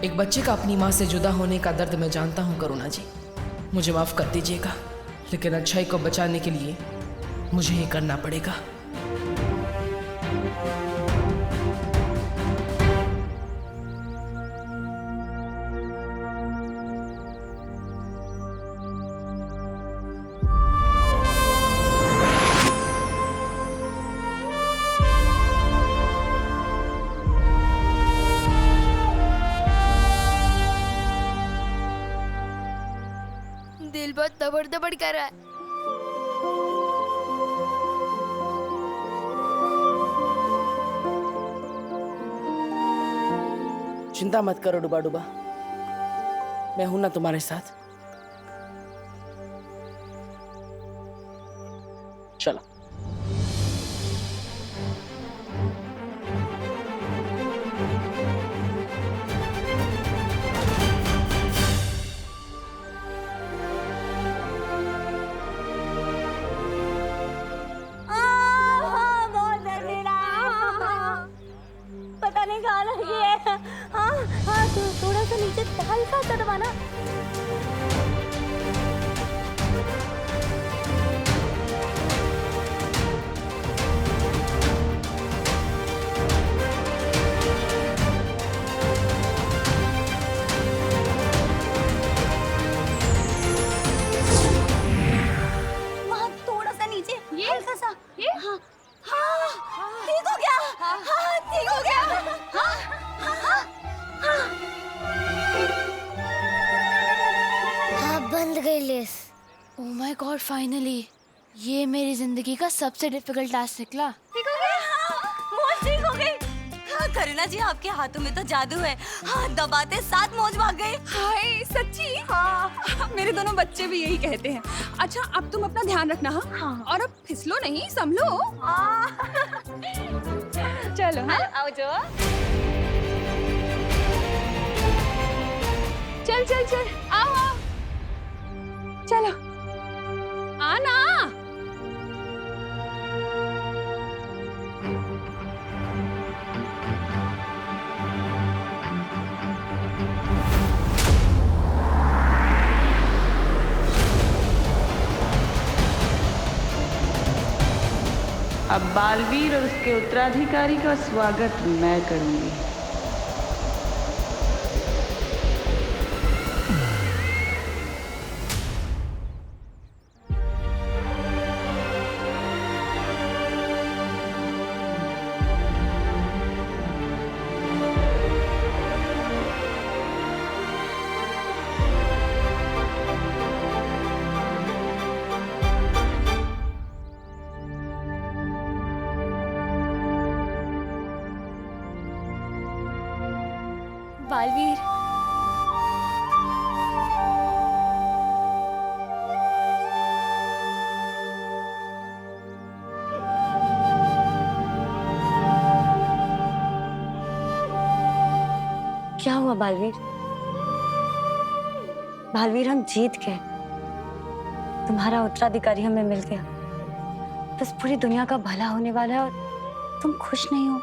एक बच्चे का अपनी माँ से जुदा होने का दर्द मैं जानता हूँ करुणा जी, मुझे माफ कर दीजिएगा, लेकिन अच्छाई को बचाने के लिए मुझे ये करना पड़ेगा। दिल बहुत दबड़ दबड़ कर रहा है। चिंता मत करो डूबा डूबा, मैं हूं ना तुम्हारे साथ। चलो। बहुत दर्द दे रहा है। पता नहीं कहाँ लगी है। हाँ हाँ, थोड़ा सा नीचे हल्का सा दबाना। वहाँ थोड़ा सा नीचे, हल्का सा। हाँ हाँ, ठीक हो गया। हाँ ठीक हो गया। हाँ, बंद गई less. Oh my God, finally ये मेरी जिंदगी का सबसे डिफिकल्ट टास्क निकला। ठीक हो गया। हाँ, मौज ठीक हो गई। हाँ करुणा जी, आपके हाथों में तो जादू है। हाँ, दबाते साथ मौज भाग गई। हाय सच्ची। हाँ मेरे दोनों बच्चे भी यही कहते हैं। अच्छा अब तुम अपना ध्यान रखना। हाँ और अब फिसलो नहीं, संभलो। चलो हाँ आओ जो। चल चल चल, आओ आओ, चलो आना। अब बालवीर और उसके उत्तराधिकारी का स्वागत मैं करूंगी। बालवीर, क्या हुआ बालवीर? बालवीर, हम जीत गए। तुम्हारा उत्तराधिकारी हमें मिल गया। बस पूरी दुनिया का भला होने वाला है और तुम खुश नहीं हो।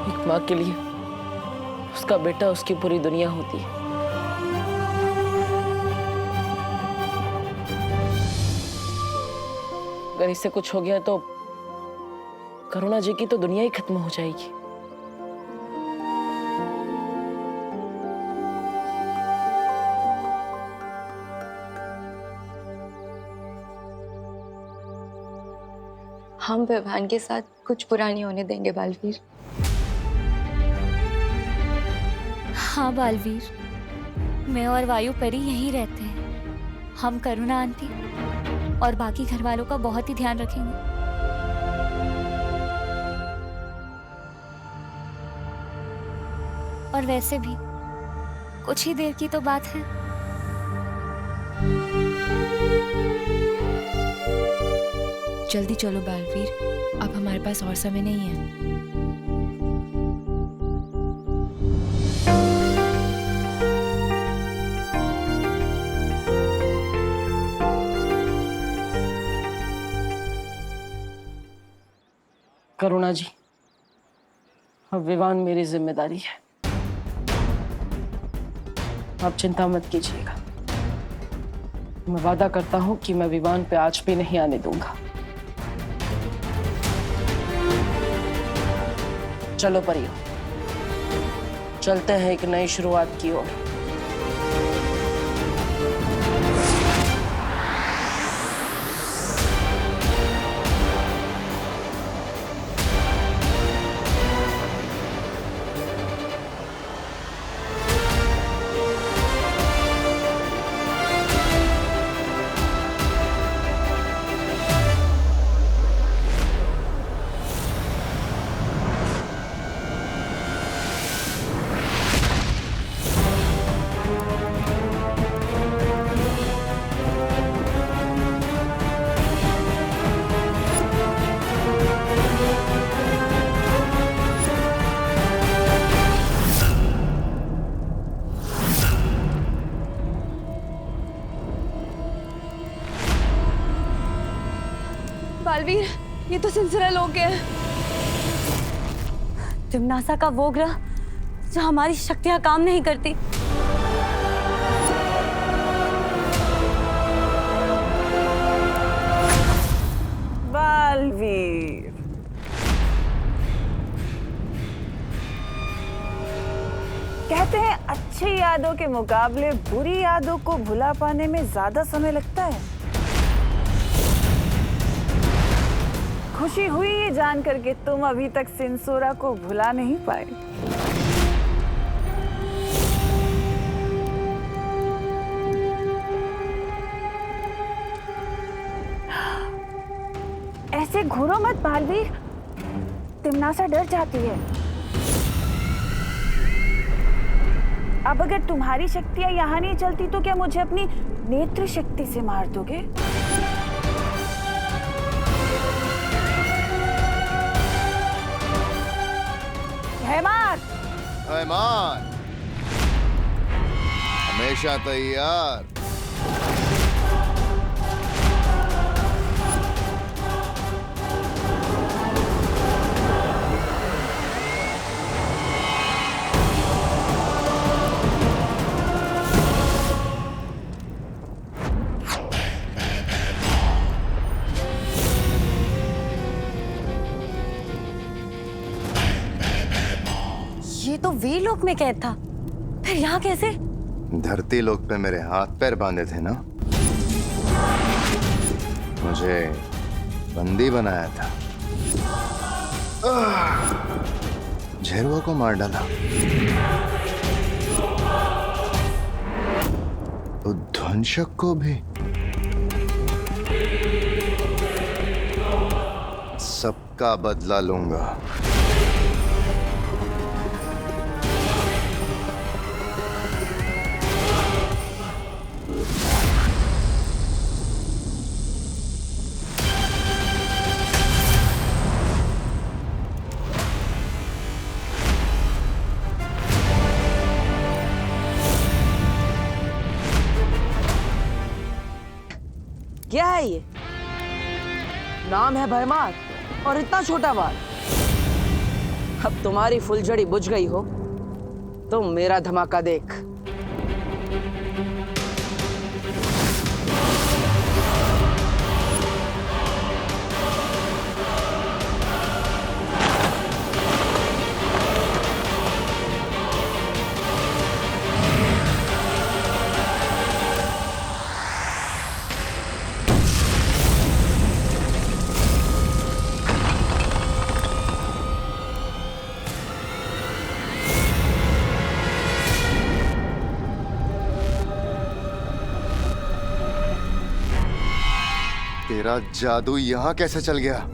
एक माँ के लिए उसका बेटा उसकी पूरी दुनिया होती है। अगर इससे कुछ हो गया तो करुणा जी की तो दुनिया ही खत्म हो जाएगी। हम विवान के साथ कुछ बुरा नहीं होने देंगे बालवीर। हाँ बालवीर, मैं और वायु परी यहीं रहते हैं। हम करुणा आंटी और बाकी घर वालों का बहुत ही ध्यान रखेंगे। और वैसे भी कुछ ही देर की तो बात है। जल्दी चलो बालवीर, अब हमारे पास और समय नहीं है। करुणा जी, अब विवान मेरी जिम्मेदारी है। आप चिंता मत कीजिएगा। मैं वादा करता हूं कि मैं विवान पे आज भी नहीं आने दूंगा। चलो परियो, चलते हैं एक नई शुरुआत की ओर। बालवीर, ये तो सिलसिला लोग हैं। तिमनासा का वो ग्रह जो हमारी शक्तियां काम नहीं करती। बालवीर, कहते हैं अच्छी यादों के मुकाबले बुरी यादों को भुला पाने में ज्यादा समय लगता है। खुशी हुई ये जानकर के तुम अभी तक सिंसोरा को भुला नहीं पाए। ऐसे घूरो मत बालवीर, तिमनासा डर जाती है। अब अगर तुम्हारी शक्तियां यहाँ नहीं चलती तो क्या मुझे अपनी नेत्र शक्ति से मार दोगे? हैमान! हैमान, हमेशा तैयार। ये तो वीरलोक में कैद था, फिर यहाँ कैसे? धरती लोक पे मेरे हाथ पैर बांधे थे ना, मुझे बंदी बनाया था, झेरुआ को मार डाला, उद्ध्वंसक को भी। सबका बदला लूंगा। क्या है ये? नाम है भरमार और इतना छोटा बाल। अब तुम्हारी फुलझड़ी बुझ गई हो तो मेरा धमाका देख। तेरा जादू यहाँ कैसे चल गया?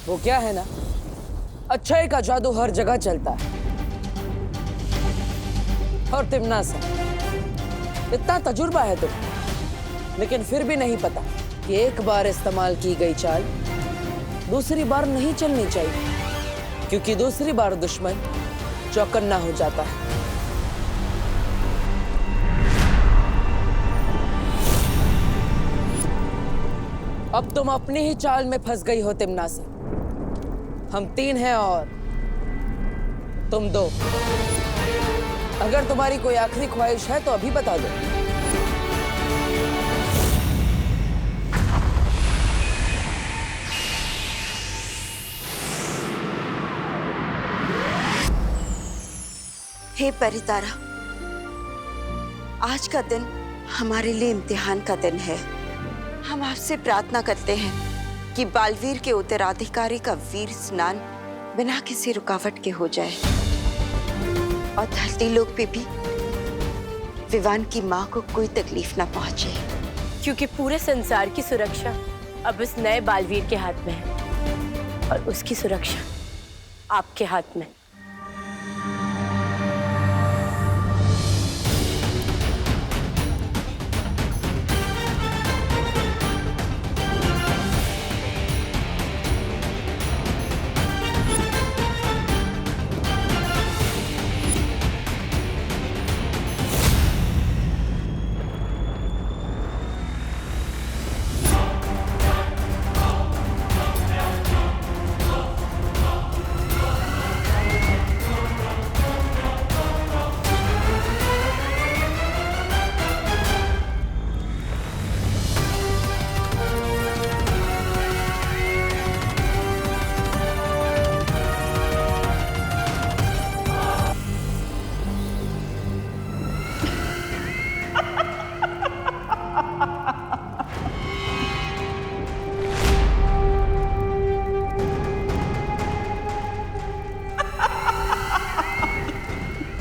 वो क्या है ना, अच्छाई का जादू हर जगह चलता है। और तिमनासा, इतना तजुर्बा है तुम, लेकिन फिर भी नहीं पता कि एक बार इस्तेमाल की गई चाल दूसरी बार नहीं चलनी चाहिए, क्योंकि दूसरी बार दुश्मन चौकन्ना हो जाता है। अब तुम अपनी ही चाल में फंस गई हो तिमनासा। हम 3 हैं और तुम 2। अगर तुम्हारी कोई आखिरी ख्वाहिश है तो अभी बता दो। हे परितारा, आज का दिन हमारे लिए इम्तिहान का दिन है। हम आपसे प्रार्थना करते हैं कि बालवीर के उत्तराधिकारी का वीर स्नान बिना किसी रुकावट के हो जाए और धरती लोक पे भी विवान की माँ को कोई तकलीफ ना पहुंचे, क्योंकि पूरे संसार की सुरक्षा अब इस नए बालवीर के हाथ में है और उसकी सुरक्षा आपके हाथ में।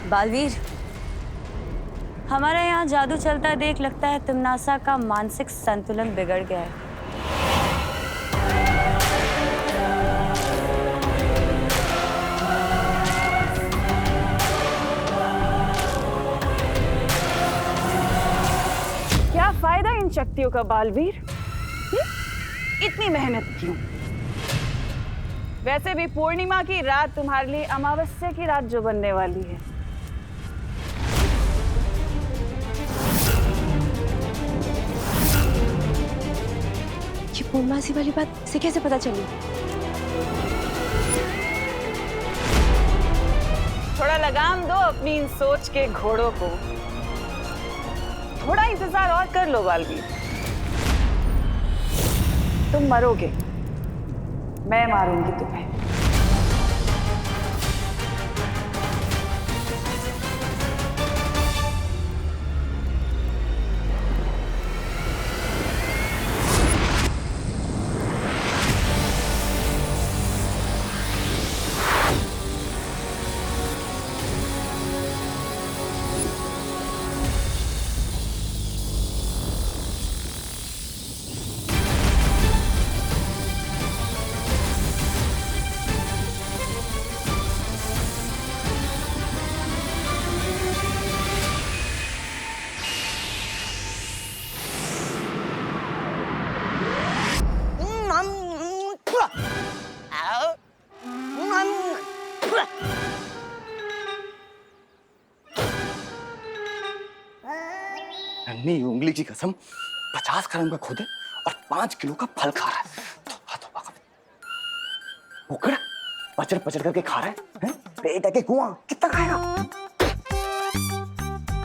बालवीर, हमारे यहाँ जादू चलता देख लगता है तिमनासा का मानसिक संतुलन बिगड़ गया है। क्या फायदा इन शक्तियों का बालवीर? इतनी मेहनत क्यों? वैसे भी पूर्णिमा की रात तुम्हारे लिए अमावस्या की रात जो बनने वाली है। ये पूर्णमासी वाली बात इसे कैसे पता चली? थोड़ा लगाम दो अपनी इन सोच के घोड़ों को। थोड़ा इंतजार और कर लो बालवीर। तुम मरोगे, मैं मारूंगी तुम्हें। नन्ही उंगली की कसम 50 ग्राम का खुद है और 5 किलो का फल खा रहा है। उकड़ा पचड़ पचड़ करके खा रहा है, पेट है के कुआं कितना खाएगा?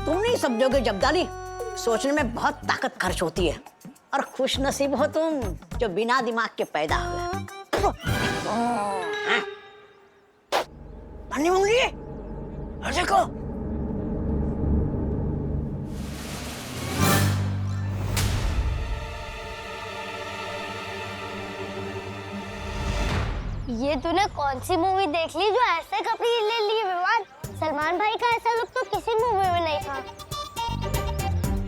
तुम नहीं समझोगे जब्दाली, सोचने में बहुत ताकत खर्च होती है और खुश नसीब हो तुम जो बिना दिमाग के पैदा हुए। नन्ही उंगली, देखो ये तूने कौन सी मूवी देख ली जो ऐसे कपड़े ले लिए विवान? सलमान भाई का ऐसा लुक तो किसी मूवी में नहीं था।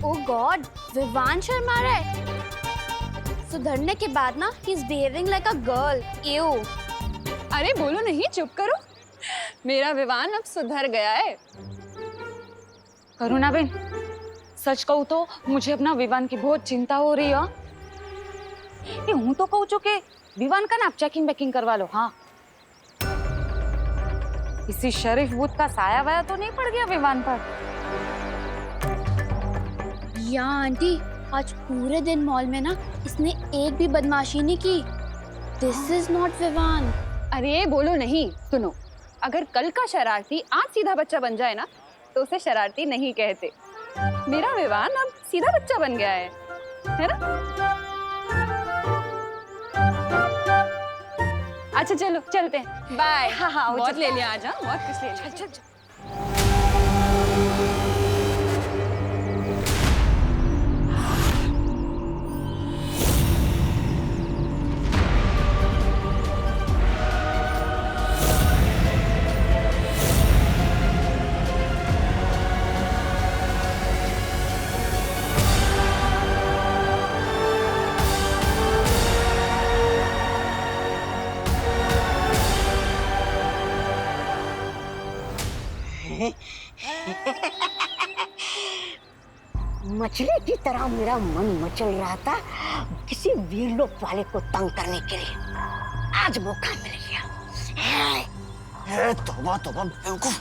ओह गॉड, विवान शर्मा रहा है। सुधरने के बाद ना he is behaving like a girl. You अरे बोलो नहीं, चुप करो। मेरा विवान अब सुधर गया है। करुणा बेन, सच कहूँ तो मुझे अपना विवान की बहुत चिंता हो रही है। ये हूँ तो कहूँ कि विवान का ना आप चेकिंग बैकिंग करवा लो। हाँ, किसी शरीफ बूथ का साया वाया तो नहीं पड़ गया विवान पर? या आंटी, आज पूरे दिन मॉल में ना इसने एक भी बदमाशी नहीं की। This is not Vivaan. अरे बोलो नहीं, सुनो, अगर कल का शरारती आज सीधा बच्चा बन जाए ना तो उसे शरारती नहीं कहते। मेरा विवान अब सीधा बच्चा बन गया है ना? अच्छा चलो चलते हैं, बाय। हाँ हाँ, बहुत ले लिया आज, बहुत कुछ ले लिया। चल चल। मछली की तरह मेरा मन मचल रहा था किसी वीरलोक वाले को तंग करने के लिए। आज मौका मिल गया। तौबा तौबा बेवकूफ,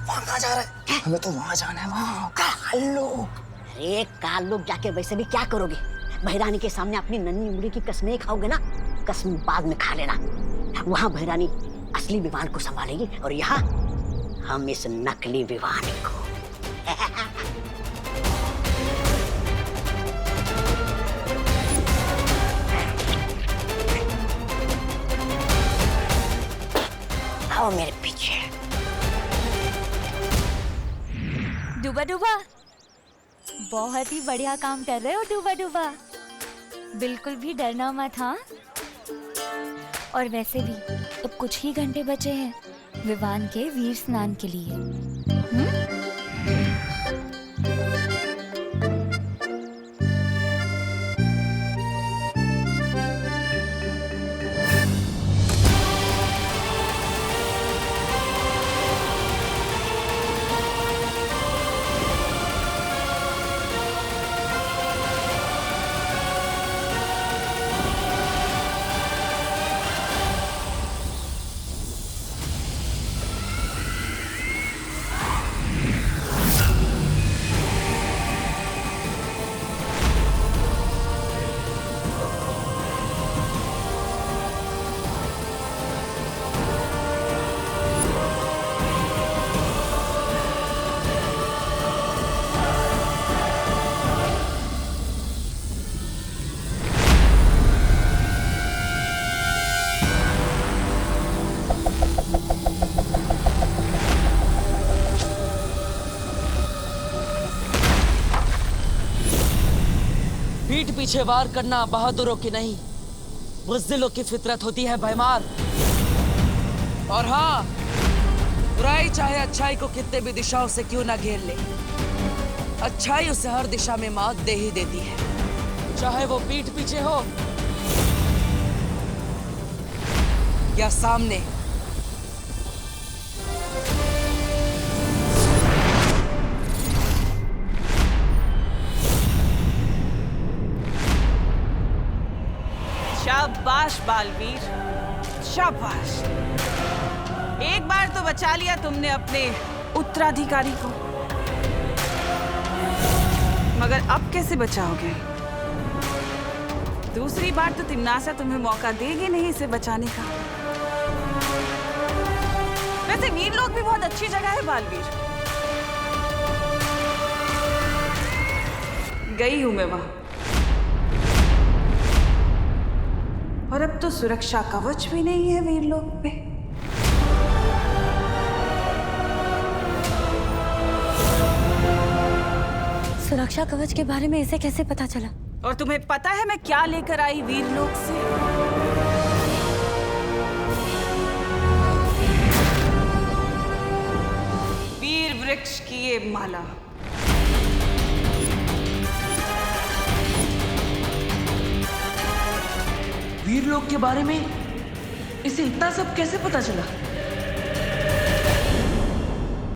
वहाँ कहाँ जा रहा है? हमें तो वहाँ जाना है, वहाँ। अरे काल लोग जाके वैसे भी क्या करोगे? बहरानी के सामने अपनी नन्ही उंगली की कसमें खाओगे ना, कसम बाद में खा लेना। वहाँ बहरानी असली विवान को संभालेगी और यहाँ हम इस नकली विवान को। आओ मेरे पीछे। डूबा डूबा, बहुत ही बढ़िया काम कर रहे हो डूबा डूबा। बिल्कुल भी डरना मत। हाँ, और वैसे भी अब कुछ ही घंटे बचे हैं विवान के वीर स्नान के लिए। पीठ पीछे वार करना बहादुरों की नहीं, बुज़दिलों की फितरत होती है भयमार। और हाँ, बुराई चाहे अच्छाई को कितने भी दिशाओं से क्यों ना घेर ले, अच्छाई उसे हर दिशा में मात दे ही देती है, चाहे वो पीठ पीछे हो या सामने। शाबाश बालवीर, शाबाश। एक बार तो बचा लिया तुमने अपने उत्तराधिकारी को, मगर अब कैसे बचाओगे? दूसरी बार तो तिम्नासा तुम्हें मौका देगी नहीं इसे बचाने का। वैसे वीरलोक भी बहुत अच्छी जगह है बालवीर, गई हूं मैं वहां। और अब तो सुरक्षा कवच भी नहीं है वीरलोक पे। सुरक्षा कवच के बारे में इसे कैसे पता चला? और तुम्हें पता है मैं क्या लेकर आई वीरलोक से? वीर वृक्ष की ये माला। वीरलोक के बारे में इसे इतना सब कैसे पता चला?